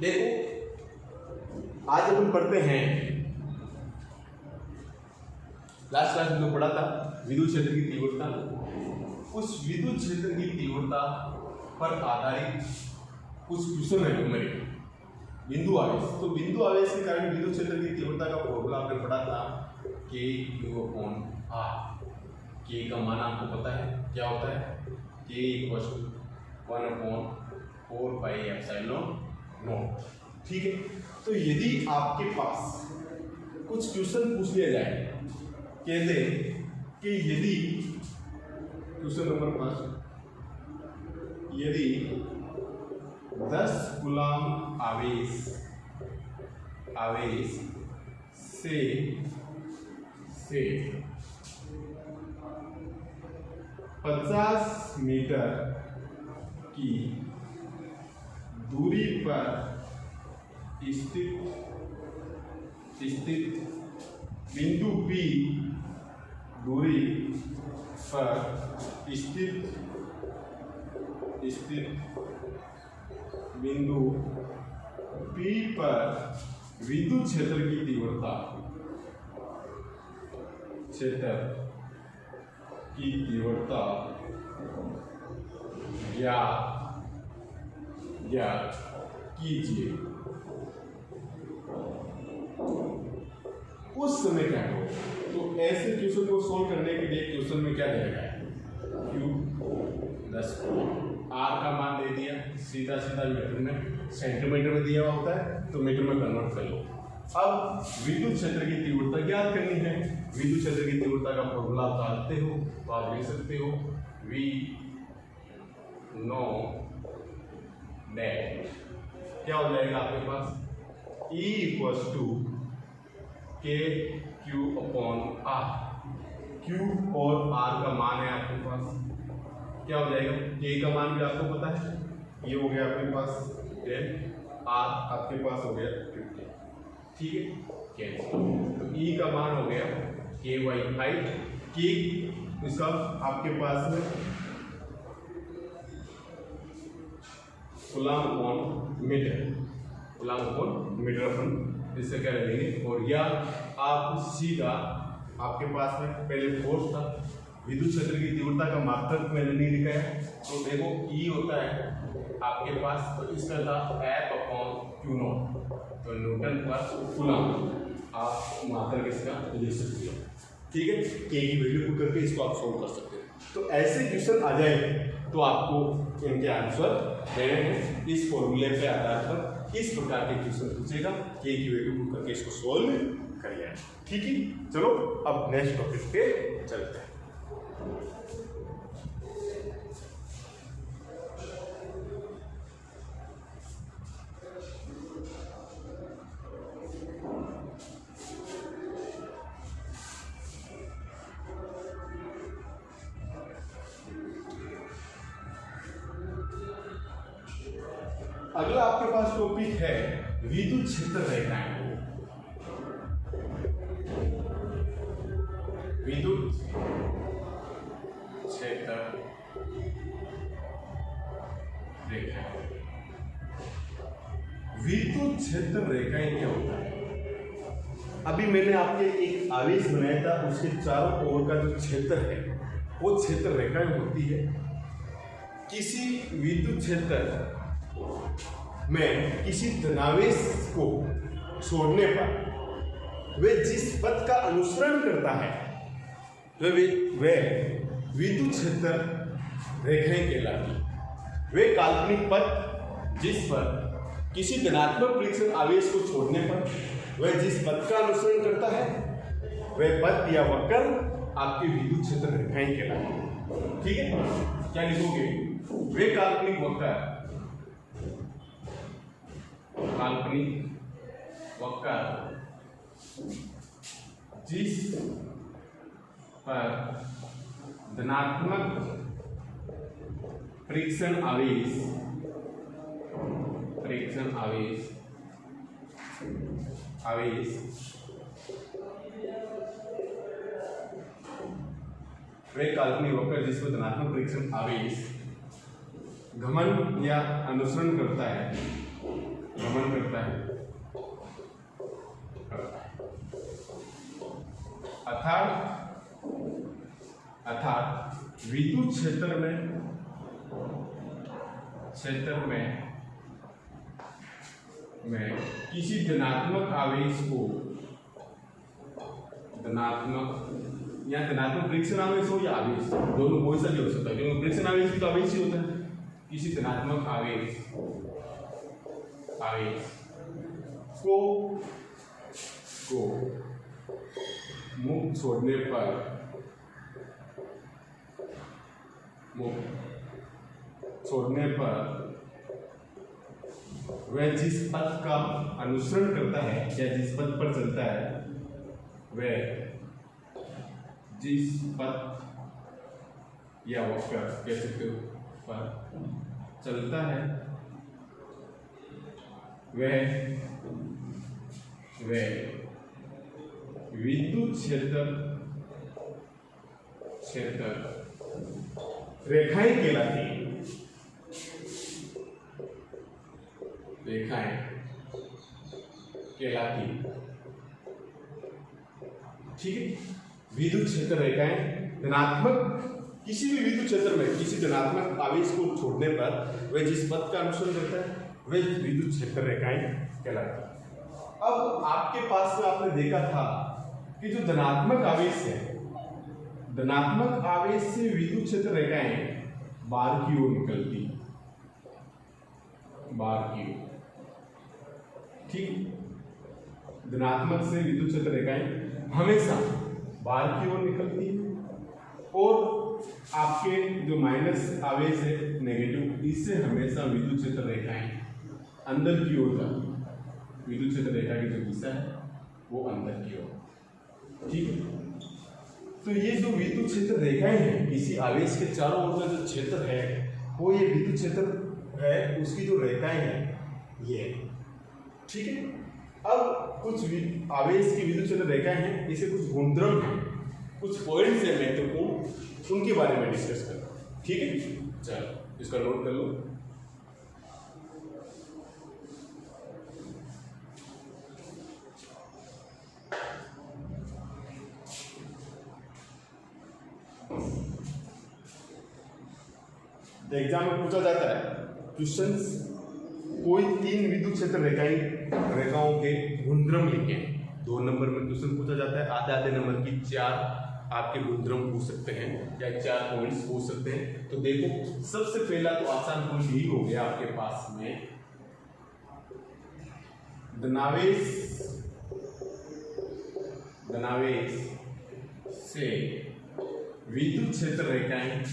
देखो आज अपन पढ़ते हैं, लास्ट क्लास में जो पढ़ा था विद्युत क्षेत्र की तीव्रता, उस विद्युत क्षेत्र की तीव्रता पर आधारित कुछ क्वेश्चन है हमारे बिंदु आवेश। तो बिंदु आवेश के कारण विद्युत क्षेत्र की तीव्रता का फॉर्मूला आपने पढ़ा था Q/R। K का मान आपको पता है क्या होता है, K = 1/4πε0। ठीक है, तो यदि आपके पास कुछ क्वेश्चन पूछ लिया जाए, कहते कि यदि क्वेश्चन नंबर 5, यदि 10 कूलम आवेश से 50 मीटर की दूरी पर स्थित बिंदु P दूरी पर स्थित बिंदु P पर विद्युत क्षेत्र की तीव्रता ज्ञात कीजिए। उस समय क्या करो, तो ऐसे क्वेश्चन को सोल्व करने के लिए क्वेश्चन में क्या दिया गया है, Q 10 R का मान दे दिया, सीधा मीटर में, सेंटीमीटर में दिया हुआ होता है तो मीटर में कन्वर्ट कर लो। अब विद्युत क्षेत्र की तीव्रता ज्ञात करनी है। विद्युत क्षेत्र की तीव्रता का फॉर्मूला आप जानते हो तो आप लिख सकते हो V नो डैश, क्या हो जाएगा आपके पास E = KQ/R। Q और R का मान है आपके पास, क्या हो जाएगा, K का मान भी आपको पता है, ये हो गया आपके पास 10, R आपके पास हो गया 50। ठीक है, तो E का मान हो गया KY5, K इसका आपके पास में कूलम/मीटर अपन इससे क्या लेंगे, और या आप सीधा आपके पास में पहले फोर्स था, विद्युत क्षेत्र की तीव्रता का मात्रक मैंने नहीं लिखा है, तो देखो E होता है आपके पास, तो इसका था F/Q0, तो न्यूटन पर कूलम आप मात्रक इसका लिख सकते हो। ठीक है, K की वैल्यू पुट करके इसको आप सोल्व कर सकते हो। तो ऐसे क्वेश्चन आ जाए तो आपको इनके आंसर देने हैं, इस फॉर्मूले पे आधार पर इस प्रकार के क्वेश्चन पूछेगा, K की वैल्यू पुट करके इसको सोल्व करिए। ठीक है, चलो अब नेक्स्ट टॉपिक पे चलते हैं। अगला आपके पास टॉपिक है विद्युत क्षेत्र रेखाएं। विद्युत क्षेत्र रेखाएं। विद्युत क्षेत्र रेखाएं क्या होता है, अभी मैंने आपके एक आवेश बनाया था, उसके चारों ओर का जो क्षेत्र है वो क्षेत्र रेखाएं होती है। किसी विद्युत क्षेत्र में किसी धनावेश को छोड़ने पर वे जिस पथ का अनुसरण करता है वे विद्युत क्षेत्र रेखाएं कहलाती। वे काल्पनिक पथ जिस पर किसी धनात्मक परीक्षण आवेश को छोड़ने पर वह जिस पथ का अनुसरण करता है वह पथ या वक्र आपके विद्युत क्षेत्र रेखाएं कहलाती। ठीक है, क्या लिखोगे, वे काल्पनिक वक्र जिस पर धनात्मक परीक्षण आवेश वे काल्पनिक वक्र जिस पर धनात्मक परीक्षण आवेश घमन या अनुसरण करता है भ्रमण करता है। अर्थात विद्युत क्षेत्र में किसी धनात्मक आवेश को धनात्मक फ्रिक्शन आवेश हो या आवेश, दोनों कोई सा भी हो सकता है, क्योंकि फ्रिक्शन आवेश भी तो आवेश ही होता है। किसी धनात्मक आवेश को मुक्त छोड़ने पर वह जिस पथ का अनुसरण करता है या जिस पथ पर चलता है, वह जिस पथ या वक्र कह सकते हो पर चलता है, वह विद्युत क्षेत्र रेखाएं कहलाती हैं। ठीक है। विद्युत क्षेत्र रेखाएं धनात्मक, किसी भी विद्युत क्षेत्र में किसी धनात्मक आवेश को छोड़ने पर वह जिस पथ का अनुसरण करता है, वह विद्युत क्षेत्र रेखाएं कहलाती हैं। अब आपके पास में आपने देखा था कि जो धनात्मक आवेश है, धनात्मक आवेश से विद्युत क्षेत्र रेखाएं बाहर की ओर निकलती, ठीक। धनात्मक से विद्युत क्षेत्र रेखाएं हमेशा बाहर की ओर निकलती है, और आपके जो माइनस आवेश है नेगेटिव, इससे हमेशा विद्युत क्षेत्र रेखाएं अंदर की ओर जाती है। विद्युत क्षेत्र रेखा की जो दिशा है वो अंदर की ओर, ठीक है। तो ये जो विद्युत क्षेत्र रेखाएं हैं, किसी आवेश के चारों ओर का जो क्षेत्र है वो ये विद्युत क्षेत्र है, उसकी जो रेखाएं हैं ये, ठीक है। अब कुछ आवेश की विद्युत क्षेत्र रेखाएं हैं, इसे कुछ गुणधर्म हैं, कुछ पॉइंट्स हैं महत्वपूर्ण, उनके बारे में डिस्कस करना, ठीक है। चलो इसका नोट कर लो। एग्जाम में पूछा जाता है क्वेश्चंस, कोई 3 विद्युत क्षेत्र रेखाओं के गुणधर्म लिखें। 2 नंबर में क्वेश्चन पूछा जाता है, आधे नंबर की 4 आपके गुणधर्म पूछ सकते हैं या 4 पॉइंट्स पूछ सकते हैं। तो देखो, सबसे पहला तो आसान पॉइंट यही हो गया आपके पास में, धनावेश से विद्युत क्षेत्र रेखाएं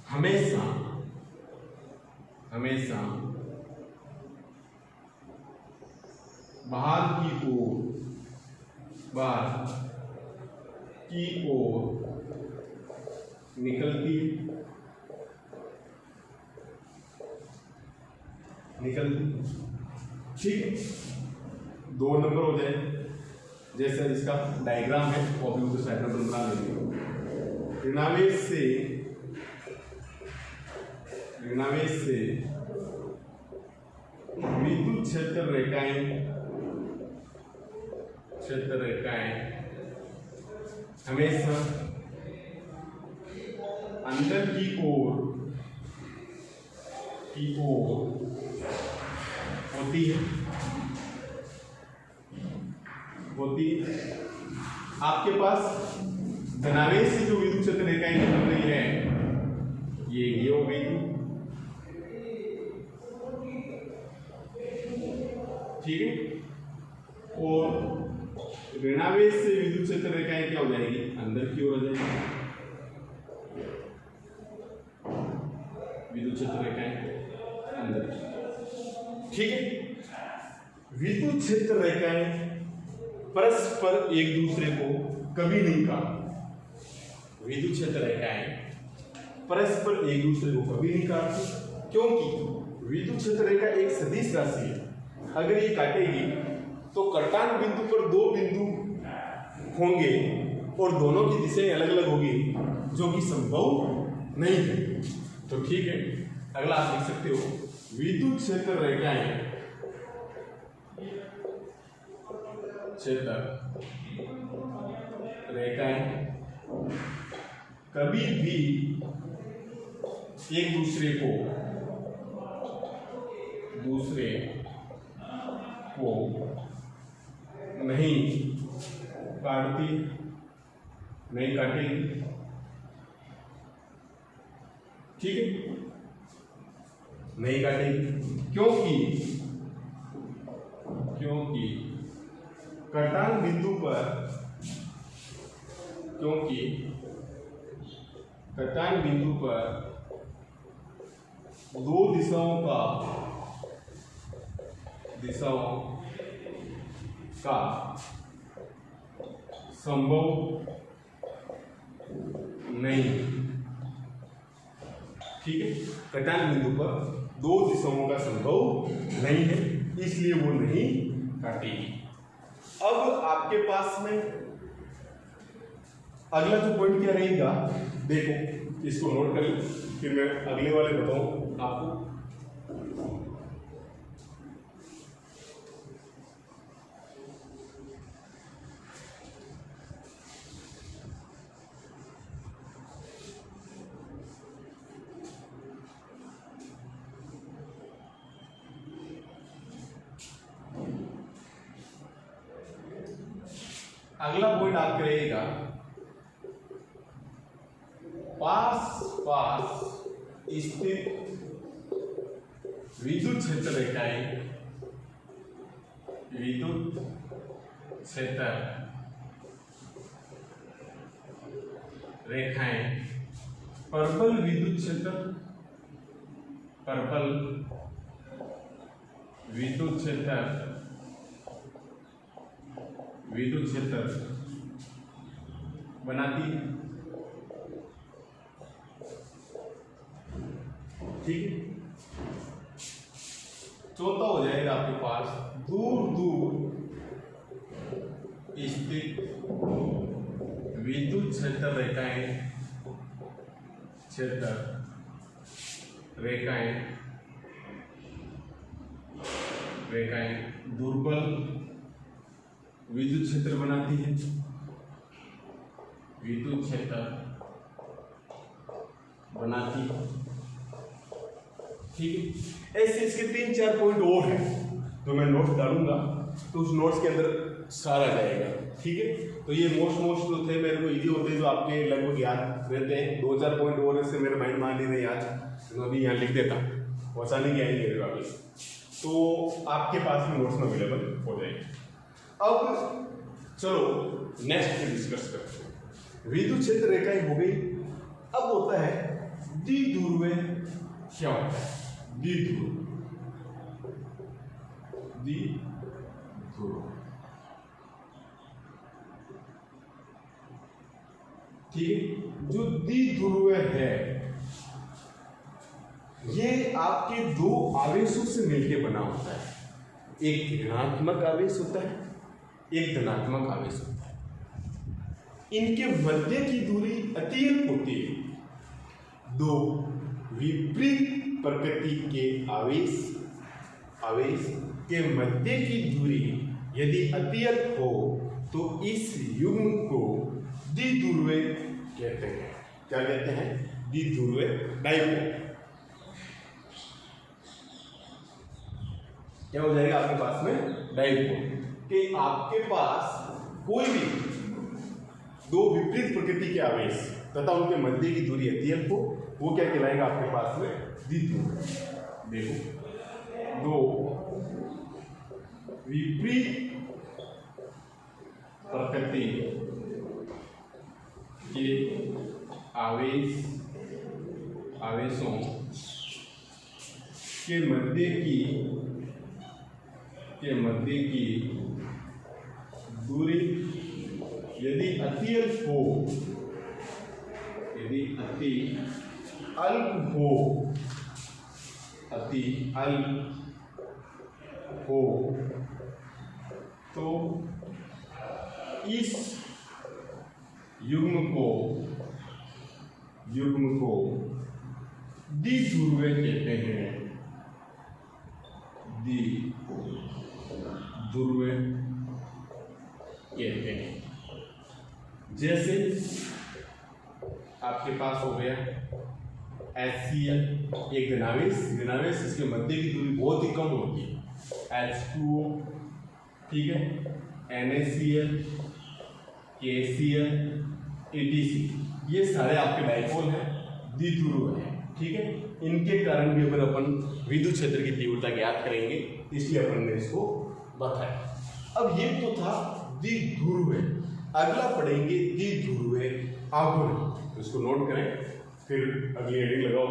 हमेशा बाहर की ओर निकलती, ठीक। 2 नंबर हो जाए, जैसे इसका डायग्राम है वो भी उधर साइड में बना लेंगे। ऋणावेश से विद्युत क्षेत्र रेखाएं हमेशा अंदर की ओर होती है। आपके पास धनावेश से जो विद्युत क्षेत्र रेखाएं निकल रही है, ये हो गई, ठीक है। और ऋणावेश से विद्युत क्षेत्र रेखाएं क्या हो जाएगी, अंदर की ओर हो जाएगी, विद्युत क्षेत्र रेखाएं अंदर, ठीक है। विद्युत क्षेत्र रेखाएं परस्पर एक दूसरे को कभी नहीं काटती। विद्युत क्षेत्र रेखाएं परस्पर एक दूसरे को कभी नहीं काटती, क्योंकि विद्युत क्षेत्र रेखा एक सदिश राशि है। अगर ये काटेगी तो कर्तान बिंदु पर 2 बिंदु होंगे और दोनों की दिशाएं अलग अलग होगी, जो कि संभव नहीं है। तो ठीक है, अगला आप लिख सकते हो विद्युत क्षेत्र रेखाएं, क्षेत्र रेखाएं कभी भी एक दूसरे को नहीं काटेगी, ठीक है, नहीं काटेगी, क्योंकि कटान बिंदु पर दो दिशाओं का संभव नहीं, ठीक है, कटान बिंदु पर दो दिशाओं का संभव नहीं है, इसलिए वो नहीं काटेगी। अब आपके पास में अगला जो पॉइंट क्या रहेगा, देखो इसको नोट कर लो, फिर मैं अगले वाले बताऊं आपको। अगला पॉइंट आपका रहेगा पास स्थित विद्युत क्षेत्र रेखाएं प्रबल विद्युत क्षेत्र बनाती है, ठीक है। चौथा हो जाएगा आपके पास दूर स्थित विद्युत क्षेत्र रेखाएं दुर्बल विद्युत क्षेत्र बनाती है, ठीक है। ऐसे इसके 3-4 पॉइंट और हैं तो मैं नोट्स डालूंगा, तो उस नोट्स के अंदर सारा जाएगा, ठीक है। तो ये मोस्ट जो थे मेरे को इजी होते हैं, जो आपके लगभग याद रहते हैं। 2-4 पॉइंट और इससे मेरे माइंड मान नहीं रहे याद, तो अभी यहाँ लिख देता, पहुँचाने की आएंगे मेरे वापस, तो आपके पास में नोट्स में अवेलेबल हो जाएंगे। अब चलो नेक्स्ट में डिस्कस करते हैं। विद्युत क्षेत्र रेखाएं हो गई, अब होता है द्विध्रुव। क्या होता है द्विध्रुव? ठीक है, जो द्विध्रुव है ये आपके दो आवेशों से मिलकर बना होता है। एक ऋणात्मक आवेश होता है, एक धनात्मक आवेश होता है। इनके मध्य की दूरी अत्यल्प होती है। दो विपरीत प्रकृति के आवेश के मध्य की दूरी यदि अत्यल्प हो तो इस युग्म को द्विध्रुव कहते हैं। क्या कहते हैं? द्विध्रुव डाइपोल। क्या हो जाएगा आपके पास में? डाइपोल। कि आपके पास कोई भी दो विपरीत प्रकृति के आवेश तथा उनके मध्य की दूरी अत्यल्प हो, वो क्या कहलाएगा आपके पास में? द्विध्रुव। देखो, दो विपरीत प्रकृति के आवेशों के मध्य की दूरी यदि अत्यल्प हो, अति अल्प हो तो इस युग्म को द्विध्रुवीय कहते हैं, द्विध्रुवीय कहते हैं। जैसे आपके पास हो गया HCl, एक धनावेश इसके मध्य की दूरी बहुत ही कम होती है, H2O, ठीक है, NaCl, KCl, etc, ये सारे आपके डाइपोल हैं, द्विध्रुव हैं, ठीक है। इनके कारण भी अगर अपन विद्युत क्षेत्र की तीव्रता ज्ञात करेंगे, इसलिए अपन ने इसको बताया। अब ये तो था द्विध्रुव, अगला पढ़ेंगे द्विध्रुव आघूर्ण, तो इसको नोट करें, फिर अगली हेडिंग लगाओ।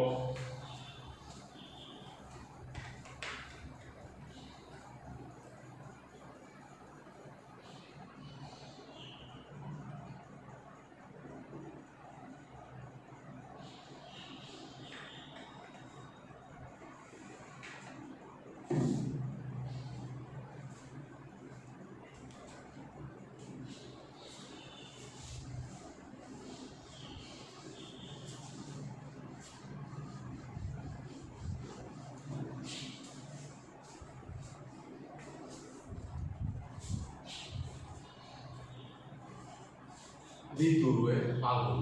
द्विध्रुव आघूर्ण,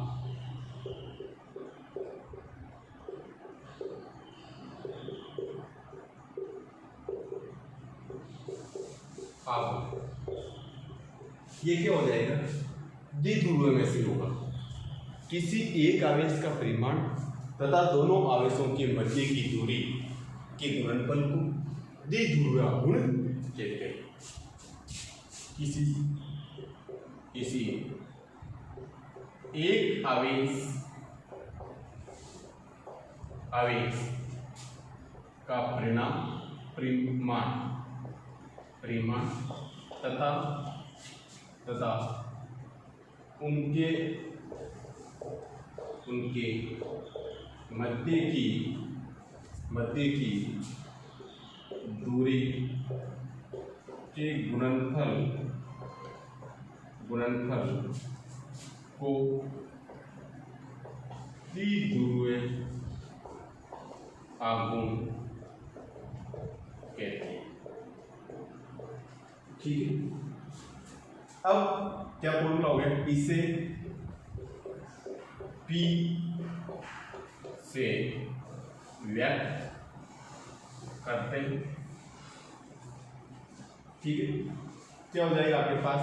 ये क्या हो जाएगा, द्विध्रुव में से होगा किसी एक आवेश का परिमाण तथा दोनों आवेशों के मध्य की दूरी के गुणनफल को द्विध्रुव आघूर्ण कहते हैं। किसी एक आवेश का परिमाण तथा उनके मध्य की दूरी के गुणनफल को द्विध्रुव आघूर्ण कहते हैं, ठीक है। अब क्या फॉर्मूला हो गया, इसे P से व्यक्त करते हैं, ठीक है। क्या हो जाएगा आपके पास,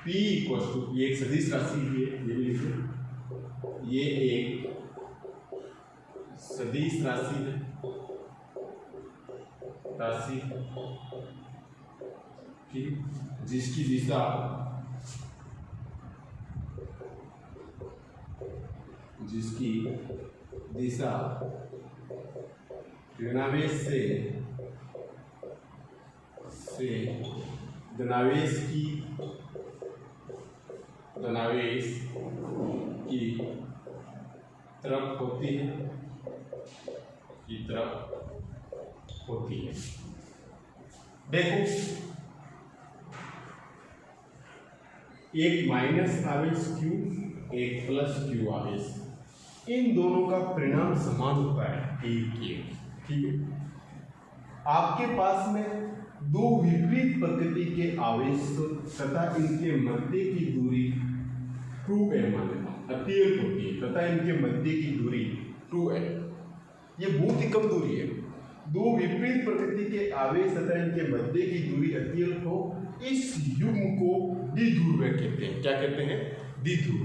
P इक्वल टू, ये एक सदिश राशि है, ये लिखिए, ये एक सदिश राशि है, ठीक, जिसकी दिशा ऋणावेश से धनावेश की तरफ होती है, देखो एक माइनस आवेश Q, एक प्लस Q आवेश, इन दोनों का परिणाम समान होता है, एक, ठीक है। आपके पास में दो विपरीत प्रकृति के आवेश तथा इनके मध्य की दूरी 2m अत्यल्प होती है तथा इनके मध्य की दूरी 2m, ये बहुत ही कम दूरी है। दो विपरीत प्रकृति के आवेश तथा इनके मध्य की दूरी अत्यल्प हो, इस युग्म को द्विध्रुव कहते हैं। क्या कहते हैं, द्विध्रुव।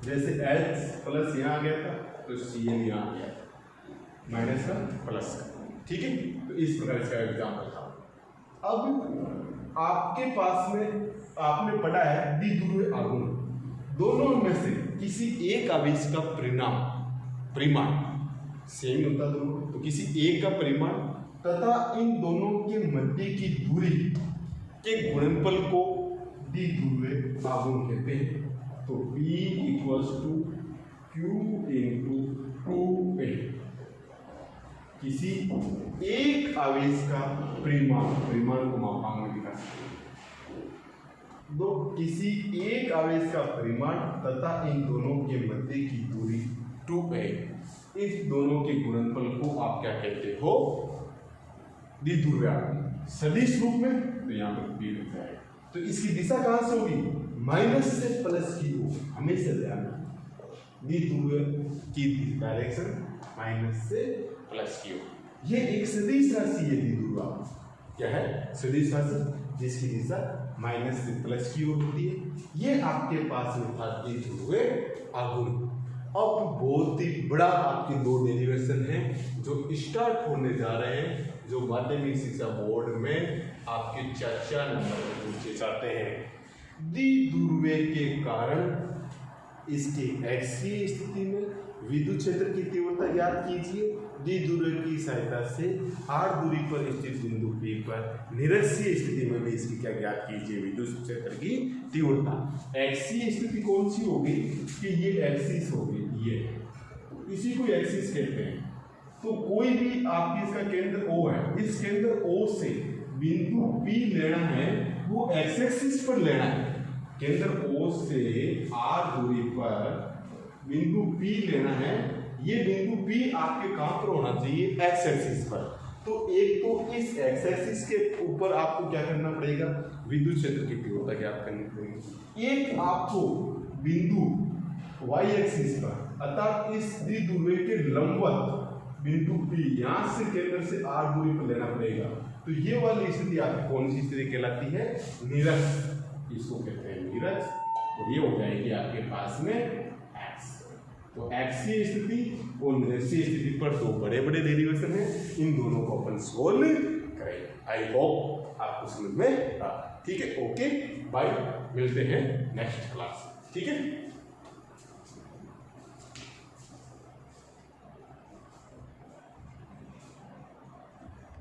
जैसे H प्लस यहाँ आ गया था तो Cl यहाँ आ गया माइनस का प्लस का, ठीक है। तो इस प्रकार इसका एग्जाम्पल था। अब आपके पास में आपने पढ़ा है द्विध्रुव आघूर्ण, दोनों में से किसी एक आवेश का परिमाण सेम होता दोनों, तो किसी एक का परिमाण तथा इन दोनों के मध्य की दूरी के गुणनफल को द्विध्रुव आघूर्ण कहते हैं। तो P equals to Q into 2a, किसी एक आवेश का परिमाण को मापांक में लिखा, दो किसी एक आवेश का परिमाण तथा इन दोनों के मध्य की दूरी 2a, इस दोनों के गुणनफल को आप क्या कहते हो? द्विध्रुवीय सदिश रूप में, तो यहाँ पर b लिख जाएगा। तो इसकी दिशा कहां से होगी? माइनस से प्लस की ओर, हमेशा ध्यान रखना द्विध्रुवीय की डायरेक्शन माइनस से प्लस की ओर। ये एक सदिश राशि है द्विध्रुव, क्या है? सदिश राशि जिसकी दिशा माइनस से प्लस की ओर होती है। ये आपके पास में था द्विध्रुवीय आघूर्ण। अब बहुत ही बड़ा आपके दो डेरिवेशन हैं जो स्टार्ट होने जा रहे हैं, जो माध्यमिक शिक्षा बोर्ड में आपके चर्चा नंबर में पूछे जाते हैं। द्विध्रुवीय के कारण इसके एक्सीय स्थिति में विद्युत क्षेत्र की तीव्रता ज्ञात कीजिए। द्विध्रुवीय की सहायता से r दूरी पर स्थित बिंदु P पर निरक्षीय स्थिति में भी इसकी क्या ज्ञात कीजिए? विद्युत क्षेत्र की तीव्रता। एक्सीय स्थिति कौन सी होगी? कि ये एक्सिस होगी, ये इसी को एक्सिस कहते हैं। तो कोई भी आपकी इसका केंद्र O है, इस केंद्र O से बिंदु P लेना है, वो एक्स एक्सिस पर लेना है। केंद्र O से r दूरी पर बिंदु P लेना है। ये बिंदु P आपके कहां पर होना चाहिए? एक्स एक्सिस पर। तो एक तो इस एक्स एक्सिस के ऊपर आपको क्या करना पड़ेगा? विद्युत क्षेत्र की तीव्रता ज्ञात करनी पड़ेगी। एक आपको बिंदु y एक्सिस पर अर्थात इस द्विध्रुवीय के लंबवत बिंदु P यहां से केंद्र से r दूरी पर लेना पड़ेगा। तो ये वाली स्थिति आपकी कौन सी स्थिति कहलाती है? नीरस, इसको कहते हैं नीरस। और ये हो जाएगी आपके पास में x। तो एक्सीय स्थिति और निरक्षीय स्थिति पर दो बड़े बड़े डेरिवेशन हैं, इन दोनों को अपन सोल्व करेंगे। आई होप आपको समझ में आ, ठीक है। ओके बाय, मिलते हैं नेक्स्ट क्लास, ठीक है।